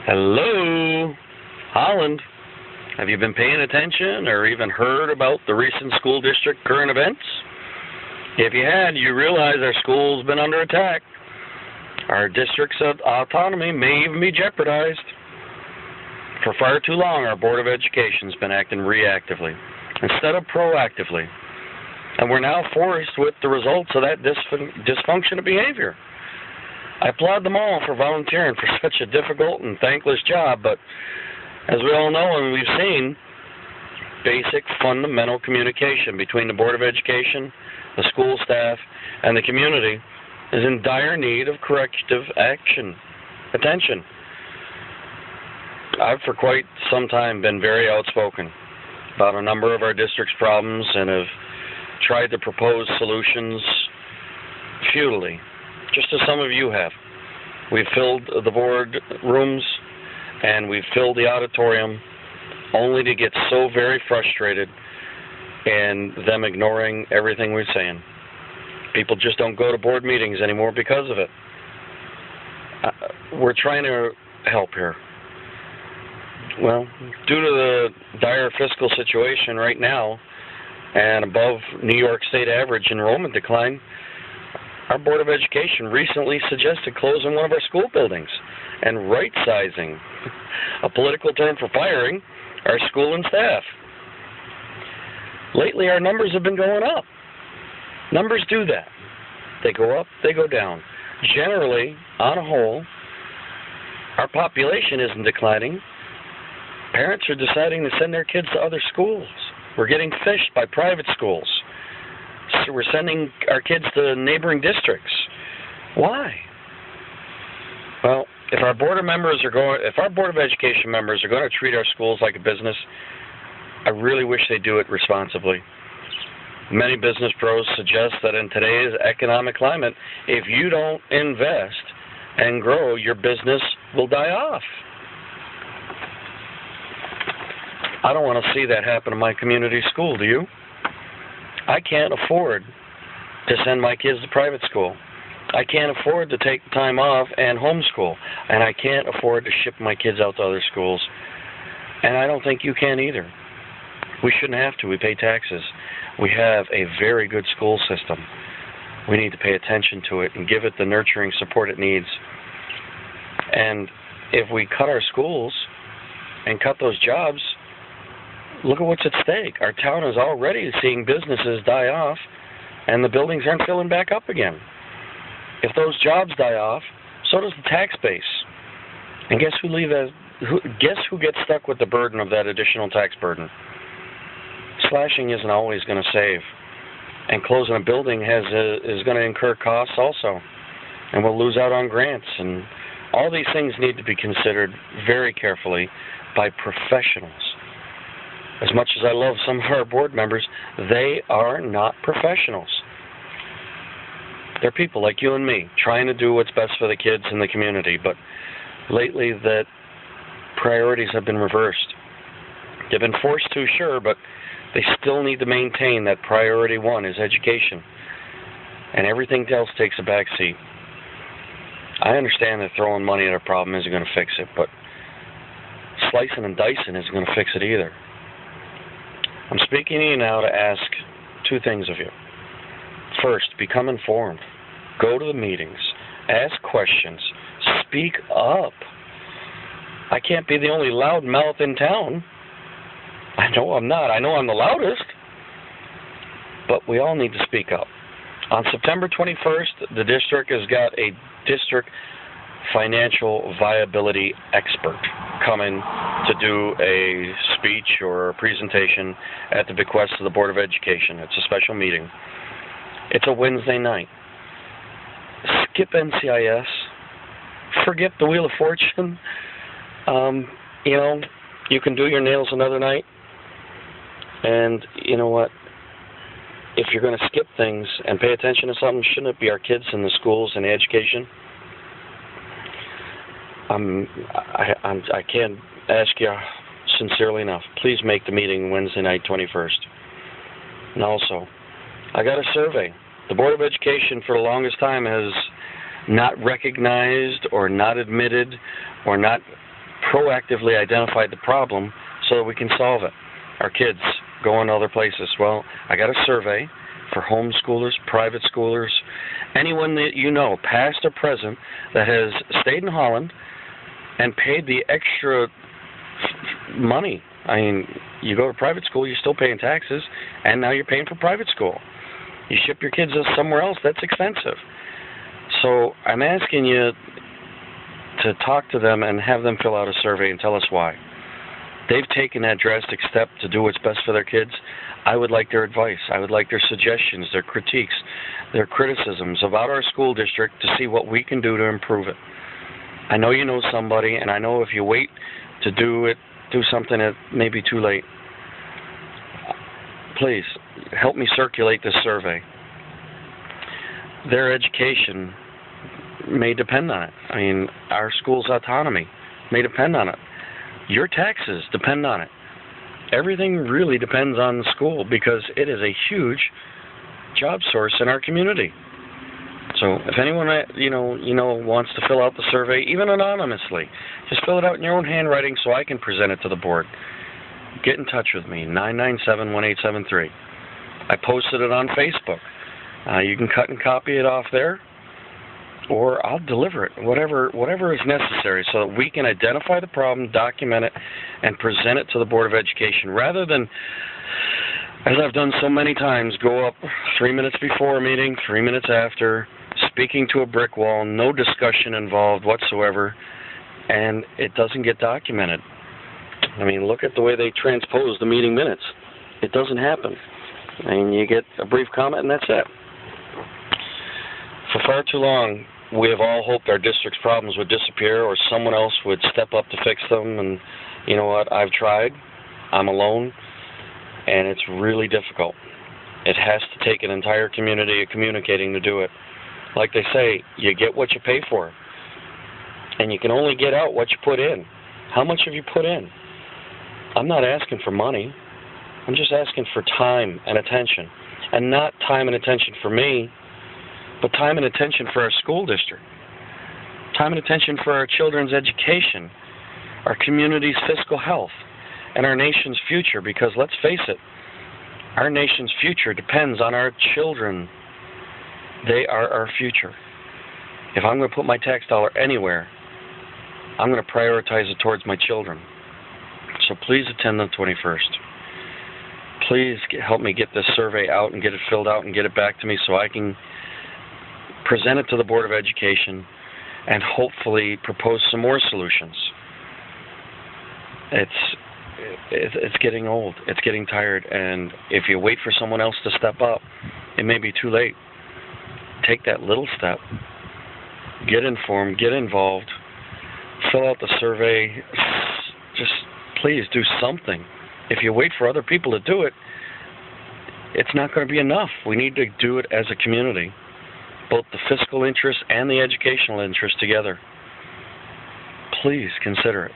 Hello, Holland. Have you been paying attention or even heard about the recent school district current events? If you had, you realize our school's been under attack. Our district's autonomy may even be jeopardized. For far too long, our Board of Education's been acting reactively instead of proactively. And we're now forced with the results of that dysfunction of behavior. I applaud them all for volunteering for such a difficult and thankless job, but as we all know and we've seen, basic fundamental communication between the Board of Education, the school staff, and the community is in dire need of corrective attention. I've for quite some time been very outspoken about a number of our district's problems and have tried to propose solutions futilely, just as some of you have. We've filled the board rooms and we've filled the auditorium only to get so very frustrated and them ignoring everything we're saying. People just don't go to board meetings anymore because of it. We're trying to help here. Well, due to the dire fiscal situation right now and above New York State average enrollment decline, our Board of Education recently suggested closing one of our school buildings and right-sizing, a political term for firing, our school and staff. Lately, our numbers have been going up. Numbers do that. They go up, they go down. Generally, on a whole, our population isn't declining. Parents are deciding to send their kids to other schools. We're getting fished by private schools. So we're sending our kids to neighboring districts. Why? Well, if our Board of Education members are going to treat our schools like a business, I really wish they do it responsibly. Many business pros suggest that in today's economic climate, if you don't invest and grow, your business will die off. I don't want to see that happen in my community school, do you? I can't afford to send my kids to private school. I can't afford to take time off and homeschool. And I can't afford to ship my kids out to other schools. And I don't think you can either. We shouldn't have to. We pay taxes. We have a very good school system. We need to pay attention to it and give it the nurturing support it needs. And if we cut our schools and cut those jobs, look at what's at stake. Our town is already seeing businesses die off, and the buildings aren't filling back up again. If those jobs die off, so does the tax base. And guess who gets stuck with the burden of that additional tax burden? Slashing isn't always going to save, and closing a building is going to incur costs also, and we'll lose out on grants. And all these things need to be considered very carefully by professionals. As much as I love some of our board members, they are not professionals. They're people like you and me, trying to do what's best for the kids in the community, but lately that priorities have been reversed. They've been forced to, sure, but they still need to maintain that priority one is education, and everything else takes a back seat. I understand that throwing money at a problem isn't going to fix it, but slicing and dicing isn't going to fix it either. I'm speaking to you now to ask two things of you. First, become informed. Go to the meetings. Ask questions. Speak up. I can't be the only loud mouth in town. I know I'm not. I know I'm the loudest. But we all need to speak up. On September 21st, the district has got a district financial viability expert coming to do a speech or a presentation at the bequest of the Board of Education. It's a special meeting. It's a Wednesday night. Skip NCIS. Forget the Wheel of Fortune. You can do your nails another night. And you know what? If you're going to skip things and pay attention to something, shouldn't it be our kids in the schools and the education? I can't ask you sincerely enough. Please make the meeting Wednesday night, 21st. And also, I got a survey. The Board of Education for the longest time has not recognized or not admitted or not proactively identified the problem so that we can solve it. Our kids going to other places. Well, I got a survey for homeschoolers, private schoolers, anyone that you know, past or present, that has stayed in Holland and paid the extra money. I mean, you go to private school, you're still paying taxes, and now you're paying for private school. You ship your kids somewhere else, that's expensive. So I'm asking you to talk to them and have them fill out a survey and tell us why. They've taken that drastic step to do what's best for their kids. I would like their advice. I would like their suggestions, their critiques, their criticisms about our school district to see what we can do to improve it. I know you know somebody, and I know if you wait to do something, it may be too late. Please, help me circulate this survey. Their education may depend on it. I mean, our school's autonomy may depend on it. Your taxes depend on it. Everything really depends on the school because it is a huge job source in our community. So if anyone you know wants to fill out the survey, even anonymously, just fill it out in your own handwriting so I can present it to the board. Get in touch with me, 997-1873. I posted it on Facebook. You can cut and copy it off there, or I'll deliver it, whatever is necessary, so that we can identify the problem, document it, and present it to the Board of Education, rather than, as I've done so many times, go up 3 minutes before a meeting, 3 minutes after, speaking to a brick wall, no discussion involved whatsoever, and it doesn't get documented. I mean, look at the way they transpose the meeting minutes. It doesn't happen. I mean, you get a brief comment and that's it. For far too long, we have all hoped our district's problems would disappear or someone else would step up to fix them, and you know what? I've tried. I'm alone, and it's really difficult. It has to take an entire community of communicating to do it. Like they say, you get what you pay for, and you can only get out what you put in. How much have you put in? I'm not asking for money. I'm just asking for time and attention, and not time and attention for me, but time and attention for our school district, time and attention for our children's education, our community's fiscal health, and our nation's future, because let's face it, our nation's future depends on our children. They are our future. If I'm going to put my tax dollar anywhere, I'm going to prioritize it towards my children. So please attend the 21st. Please help me get this survey out and get it filled out and get it back to me so I can present it to the Board of Education and hopefully propose some more solutions. It's getting old. It's getting tired. And if you wait for someone else to step up, it may be too late. Take that little step. Get informed. Get involved. Fill out the survey. Just please do something. If you wait for other people to do it, it's not going to be enough. We need to do it as a community, both the fiscal interest and the educational interest together. Please consider it.